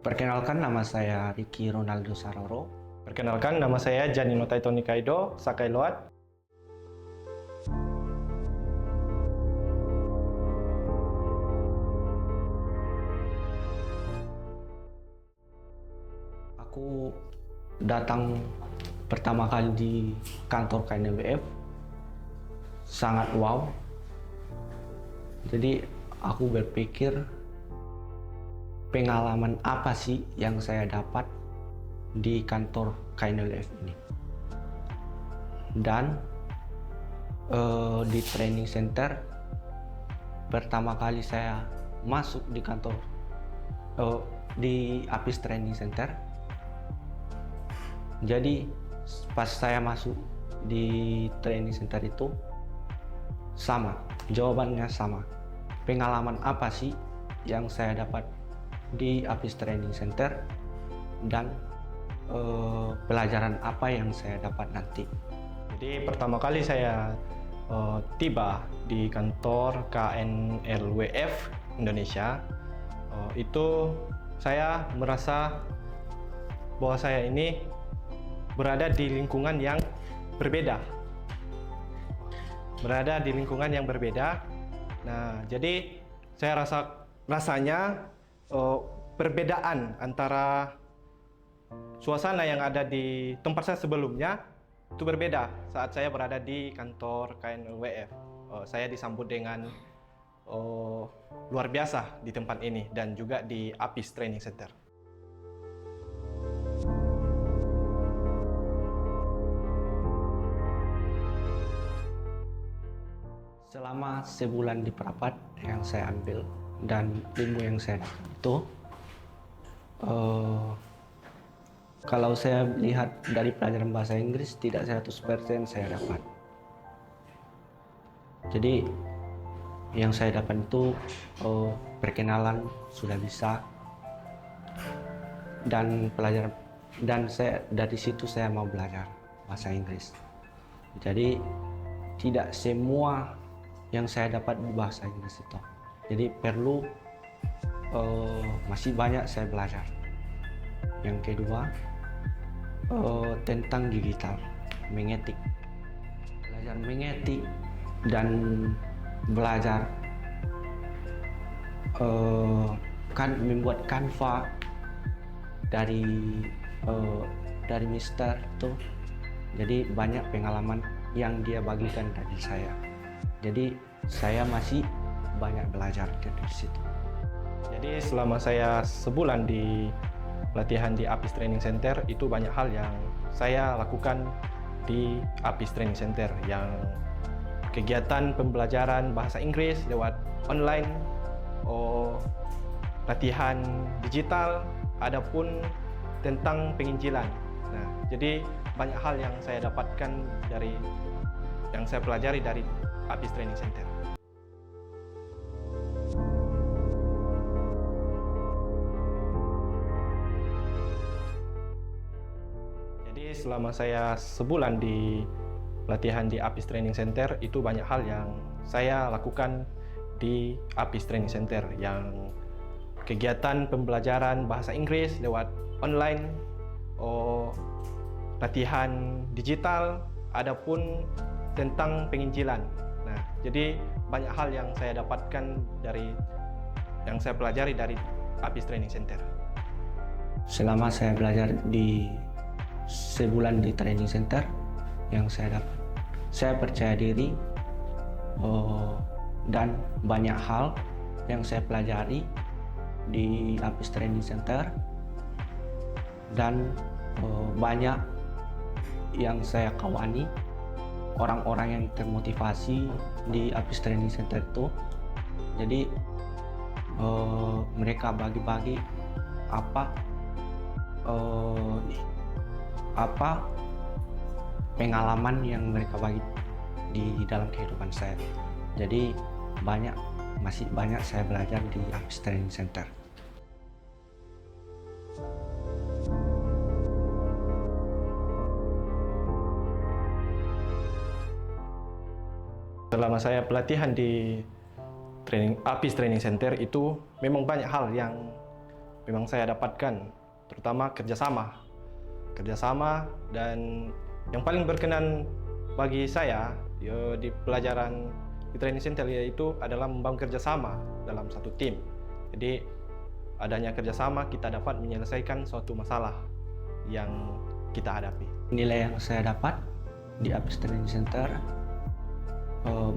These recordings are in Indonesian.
Perkenalkan, nama saya Ricky Ronaldo Saroro. Perkenalkan, nama saya Janino Taitoni Kaido Sakai Loat. Aku datang pertama kali di kantor KNWF, sangat wow. Jadi aku berpikir pengalaman apa sih yang saya dapat di kantor KNWF ini. Dan di training center pertama kali saya masuk di kantor di Apis Training Center. Jadi pas saya masuk di training center itu sama, jawabannya sama. Pengalaman apa sih yang saya dapat di Apis Training Center dan pelajaran apa yang saya dapat nanti. Jadi pertama kali saya tiba di kantor KNLWF Indonesia, itu saya merasa bahwa saya ini berada di lingkungan yang berbeda. Nah, jadi saya rasanya perbedaan antara suasana yang ada di tempat saya sebelumnya itu berbeda saat saya berada di kantor KNWF. Saya disambut dengan luar biasa di tempat ini dan juga di Apis Training Center. Selama sebulan di Prapat yang saya ambil dan ilmu yang saya dapat itu, kalau saya lihat dari pelajaran bahasa Inggris tidak 100% saya dapat. Jadi yang saya dapat itu perkenalan sudah bisa, dan pelajaran, dan saya dari situ saya mau belajar bahasa Inggris. Jadi tidak semua yang saya dapat di bahasa Inggris itu. Jadi perlu masih banyak saya belajar. Yang kedua tentang digital, mengetik, belajar mengetik dan belajar kan membuat Canva dari Mister tuh. Jadi banyak pengalaman yang dia bagikan dari saya. Jadi saya masih banyak belajar dari situ. Jadi selama saya sebulan di pelatihan di Apis Training Center, itu banyak hal yang saya lakukan di Apis Training Center, yang kegiatan pembelajaran bahasa Inggris lewat online, latihan digital, adapun tentang penginjilan. Nah, jadi banyak hal yang saya dapatkan dari yang saya pelajari dari Apis Training Center. Jadi selama saya sebulan di pelatihan di Apis Training Center, itu banyak hal yang saya lakukan di Apis Training Center, yang kegiatan pembelajaran bahasa Inggris lewat online, latihan digital, adapun tentang penginjilan. Nah, jadi banyak hal yang saya dapatkan dari yang saya pelajari dari Apis Training Center. Selama saya belajar di sebulan di training center, yang saya dapat, saya percaya diri dan banyak hal yang saya pelajari di Apis Training Center, dan banyak yang saya kawani, orang-orang yang termotivasi di Apis Training Center itu. Jadi mereka bagi-bagi apa pengalaman yang mereka bagi di dalam kehidupan saya. Jadi masih banyak saya belajar di Apis Training Center. Selama saya pelatihan di Apis Training Center, itu memang banyak hal yang memang saya dapatkan, terutama kerjasama, dan yang paling berkenan bagi saya di pelajaran di training center yaitu adalah membangun kerjasama dalam satu tim. Jadi adanya kerjasama kita dapat menyelesaikan suatu masalah yang kita hadapi. Nilai yang saya dapat di APIS Training Center,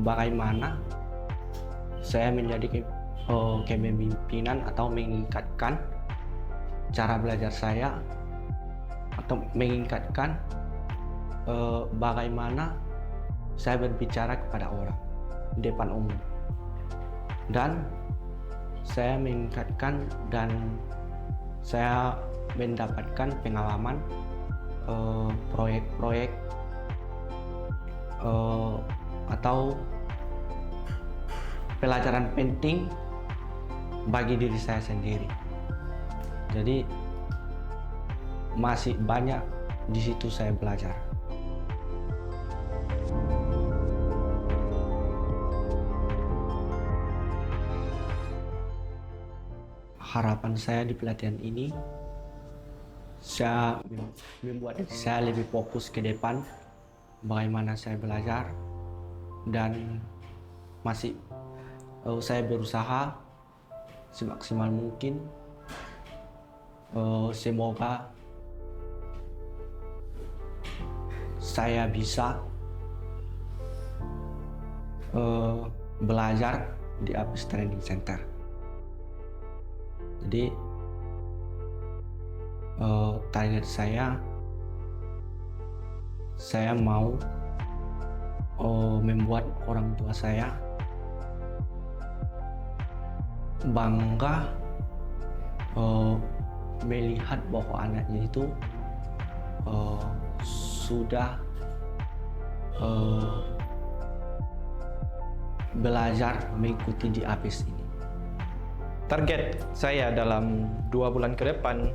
bagaimana saya menjadi kepemimpinan atau meningkatkan cara belajar saya, atau meningkatkan bagaimana saya berbicara kepada orang di depan umum, dan saya meningkatkan dan saya mendapatkan pengalaman proyek-proyek atau pelajaran penting bagi diri saya sendiri. Jadi masih banyak di situ saya belajar. Harapan saya di pelatihan ini, saya membuat diri saya lebih fokus ke depan, bagaimana saya belajar, dan masih saya berusaha semaksimal mungkin. Semoga saya bisa belajar di APIS Training Center. Jadi target saya mau membuat orang tua saya bangga melihat bahwa anaknya itu sudah belajar mengikuti di APIS ini. Target saya dalam 2 bulan ke depan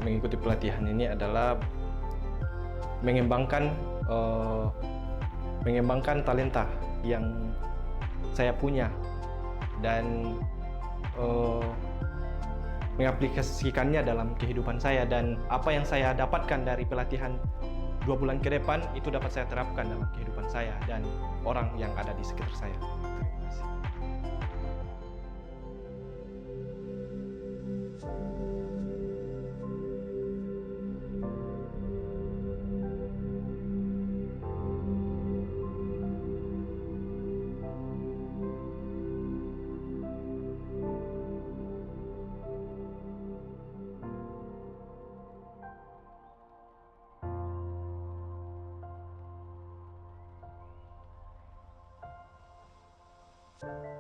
mengikuti pelatihan ini adalah mengembangkan talenta yang saya punya dan mengaplikasikannya dalam kehidupan saya, dan apa yang saya dapatkan dari pelatihan 2 bulan ke depan itu dapat saya terapkan dalam kehidupan saya dan orang yang ada di sekitar saya. Terima kasih.